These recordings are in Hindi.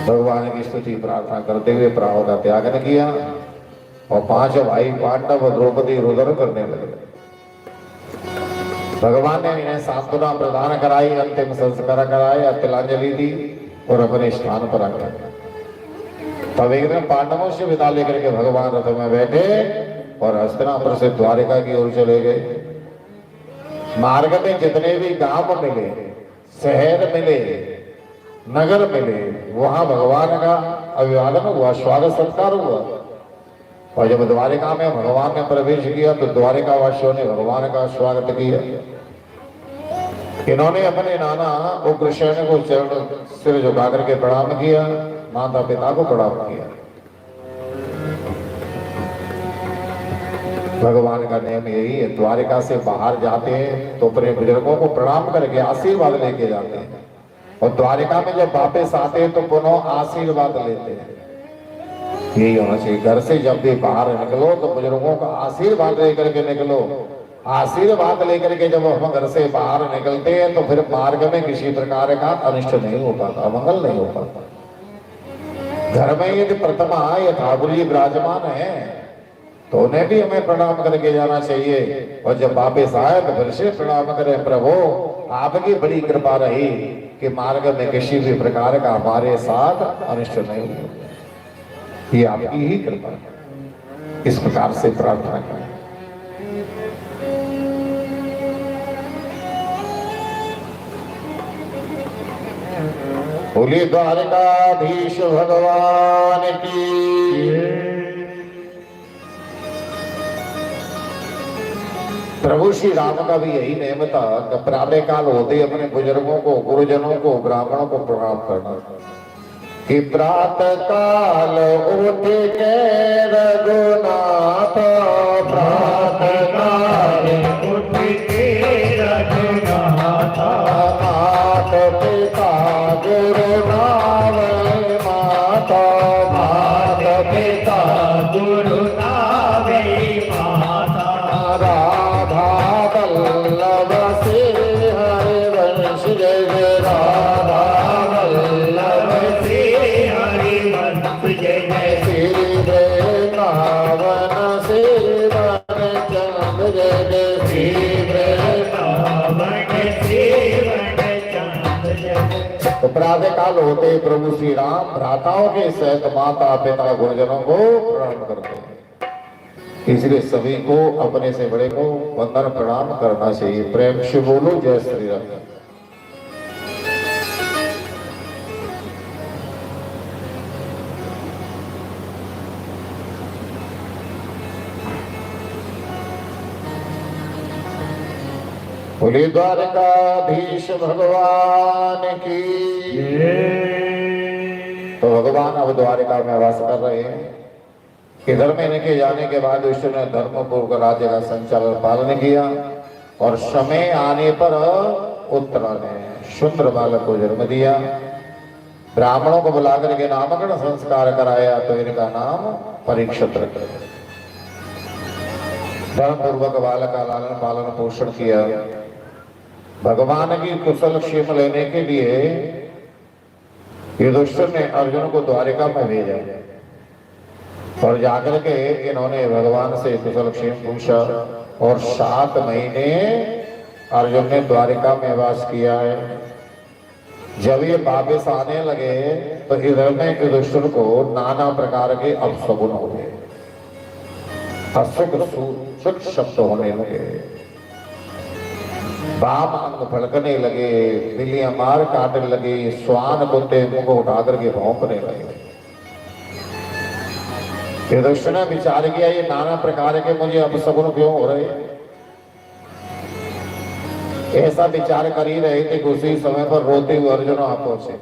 भगवान की स्तुति प्रार्थना करते हुए प्राणों का त्याग किया और 5 भाई पांडव द्रौपदी रुदन करने लगे। भगवान ने इन्हें सांत्वना प्रदान कराई, अंतिम संस्कार कराए, तिलांजलि दी और अपने स्थान पर रखा। तब एक दिन पांडवों से विदा लेकर के भगवान रथ में बैठे और हस्तिनापुर से द्वारिका की ओर चले गए। मार्ग में जितने भी गांव मिले, शहर मिले, नगर मिले, वहां भगवान का अभिवादन हुआ, स्वागत सत्कार हुआ। और जब द्वारिका में भगवान ने प्रवेश किया तो द्वारिका वासियों ने भगवान का स्वागत किया। इन्होंने अपने नाना उग्रसेन को चरण सिर झुका करके प्रणाम किया, माता पिता को प्रणाम किया। भगवान का नियम यही है, द्वारिका से बाहर जाते हैं तो अपने बुजुर्गों को प्रणाम करके आशीर्वाद लेके जाते हैं, और द्वारिका में जब वापस आते हैं तो पुनः आशीर्वाद लेते हैं। यही होना चाहिए। घर से जब भी बाहर निकलो तो बुजुर्गों का आशीर्वाद लेकर के निकलो। आशीर्वाद लेकर के जब हम घर से बाहर निकलते हैं तो फिर मार्ग में किसी प्रकार का अनिष्ट नहीं हो पाता, अमंगल नहीं हो पाता। घर में यदि प्रथमा या ठाकुर जी विराजमान है तो उन्हें भी हमें प्रणाम करके जाना चाहिए, और जब वापस आए तो फिर से प्रणाम करें। प्रभु आपकी बड़ी कृपा रही कि मार्ग में किसी भी प्रकार का हमारे साथ अनिष्ट नहीं हो, ये आपकी ही कृपा है। इस प्रकार से प्रार्थना करें। बोलिए द्वारिकाधीश भगवान की। प्रभु श्री राम का भी यही नियम था कि प्रातः काल होते अपने बुजुर्गों को, गुरुजनों को, ब्राह्मणों को प्रणाम करना। कि प्रातः काल उठ के रघुनाथ, प्रातः काल उठ के रघुनाथ, मात पिता गुरु नाम माता, मात पिता गुरु नाम माता, राधा वल्लभ से हरिवंश जय, राधा वल्लभ से हरिवंश जय, श्री वृंदावन सेवन चंद्र जय, श्री वृंदावन सेवन चंद्र जय। तो प्रातः काल होते प्रभु श्री राम भ्राताओं के सहित माता पिता गुरुजनों को प्रणाम करते हैं। इसलिए सभी को, अपने से बड़े को वंदन प्रणाम करना चाहिए। प्रेम से बोलो जय श्री राम। बोलिए द्वारकाधीश भगवान की। तो भगवान अब द्वारिका में वास कर रहे हैं। इधर में इनके जाने के बाद विष्णु ने धर्मपूर्वक राज्य का संचालन पालन किया, और समय आने पर उत्तरा ने शुंद्र बालक को जन्म दिया। ब्राह्मणों को बुलाकर के नामकरण संस्कार कराया तो इनका नाम परीक्षित रखा। धर्मपूर्वक बालक का लालन पालन पोषण किया। भगवान की कुशल क्षेम लेने के लिए युधिष्ठिर ने अर्जुन को द्वारिका में भेजा, और जाकर के इन्होंने भगवान से कुशल क्षेम पूछा, और 7 महीने अर्जुन ने द्वारिका में वास किया है। जब ये वापस आने लगे तो इधर में युधिष्ठिर को नाना प्रकार के अपशगुन हो गए, सुख शब्द होने लगे, बाम अंग फड़कने लगे, बिल्लियां मार काटने लगी, श्वान कुत्ते मुंह को उठा करके भौंकने लगे। युधिष्ठिर ने विचार किया ये नाना प्रकार के मुझे अपशगुन क्यों हो रहे। ऐसा विचार कर ही रहे थे कि उसी समय पर रोते हुए अर्जुन आप पहुंचे।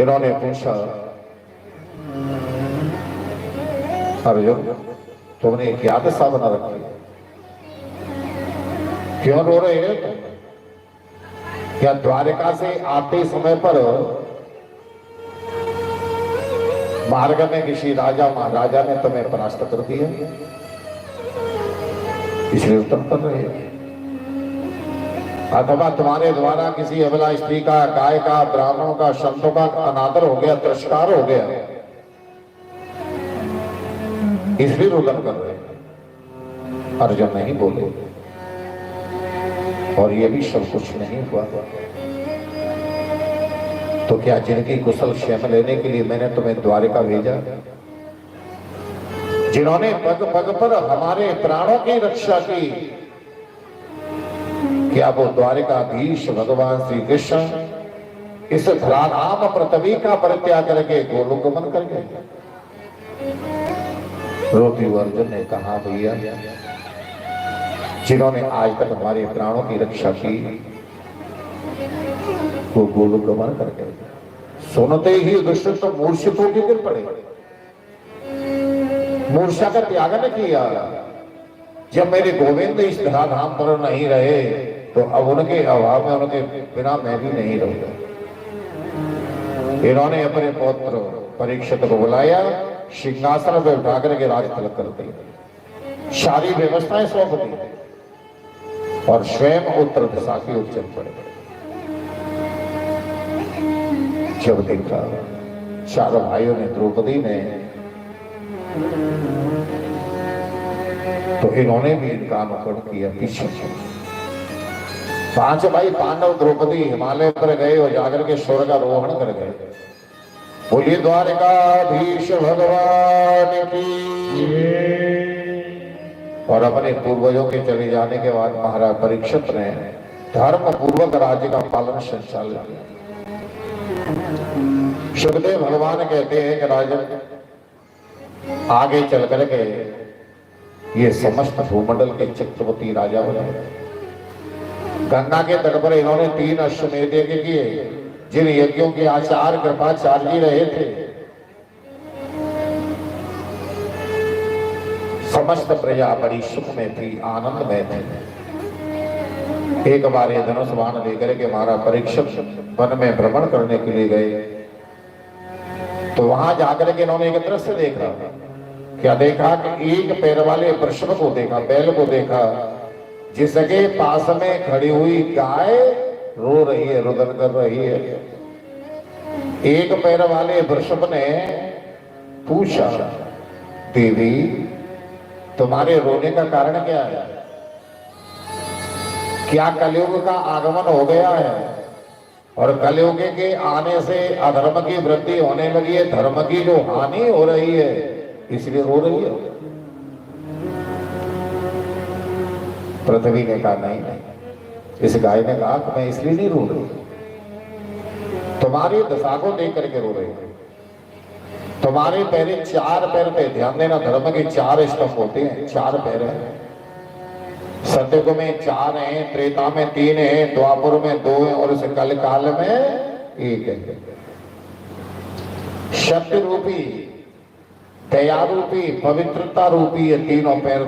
इन्होंने पूछा, अर्जुन तुमने क्या दशा बना रखी, क्यों रो रहे हैं तुम? क्या द्वारिका से आते समय पर मार्ग में किसी राजा महाराजा ने तुम्हें परास्त कर दिया, इसलिए उत्तर कर रहे हैं। अथवा तुम्हारे द्वारा किसी अबला स्त्री का, गाय का, ब्राह्मणों का, संतों का अनादर हो गया, तिरस्कार हो गया, इसलिए रुदन कर रहे हैं। अर्जुन नहीं बोले और ये भी सब कुछ नहीं हुआ। तो क्या जिनकी कुशल क्षेम लेने के लिए मैंने तुम्हें द्वारिका भेजा, जिन्होंने पग पग पर हमारे प्राणों की रक्षा की, क्या वो द्वारिकाधीश भगवान श्री कृष्ण इस धराधाम पृथ्वी का परित्याग करके गोलोक गमन कर गए? रोती हुए अर्जुन ने कहा, भैया जिन्होंने आज तक हमारे प्राणों की रक्षा की वो गोलोक गमन कर गए। सुनते ही दुष्ट तो मूर्छित होकर गिर पड़े, मूर्छा का त्याग न किया। जब मेरे गोविंद इस धराधाम पर नहीं रहे तो अब उनके अभाव में, उनके बिना मैं भी नहीं रहूंगा। इन्होंने अपने पौत्र परीक्षित को बुलाया, सिंहासन पर उठा करके राज तिलक कर दिया, सारी व्यवस्थाएं सौंप दी और स्वयं उत्तर दिशा की ओर चल पड़े। जब देखा चारों भाइयों ने, द्रौपदी ने, तो इन्होंने भी इनका अनुकरण किया पीछे। 5 भाई पांडव द्रौपदी हिमालय पर गए और जाकर के स्वर्ग का रोहण कर गए। बोलिए द्वारिकाधीश भगवान की। और अपने पूर्वजों के चले जाने के बाद महाराज परीक्षित ने धर्म पूर्वक राज्य का पालन संचालन किया। सुखदेव भगवान कहते हैं कि राजन आगे चल करके ये समस्त भूमंडल के चक्रवर्ती राजा बने। गंगा के तट पर इन्होंने 3 अश्वमेध यज्ञ किए, जिन यज्ञों के आचार्य कृपाचार्य जी रहे थे। समस्त प्रजा बड़ी सुख में थी, आनंद में थे। एक बार ये धनुष बाण लेकर के महाराज परीक्षित वन में भ्रमण करने के लिए गए, तो वहां जाकर के इन्होंने एक दृश्य देखा। क्या देखा कि एक पैर वाले वृषभ को देखा, बैल को देखा, जिसके पास में खड़ी हुई गाय रो रही है, रुदन कर रही है। एक पैर वाले वृषभ ने पूछा, देवी तुम्हारे रोने का कारण क्या है? क्या कलयुग का आगमन हो गया है और कलयुग के आने से अधर्म की वृद्धि होने लगी है, धर्म की जो हानि हो रही है इसलिए रो रही है? पृथ्वी ने कहा नहीं नहीं। इस गाय ने कहा कि मैं इसलिए नहीं रो रही, तुम्हारी दशा को देख करके रो रही हूं। तुम्हारे पैर 4 पैर पे, ध्यान देना, धर्म के 4 स्तंभ होते हैं, 4 पैर हैं। सतयुग में 4 हैं, त्रेता में 3 हैं, द्वापर में 2 हैं और इस कल काल में 1 है। सत्य रूपी, दया रूपी, पवित्रता रूपी ये तीनों पैर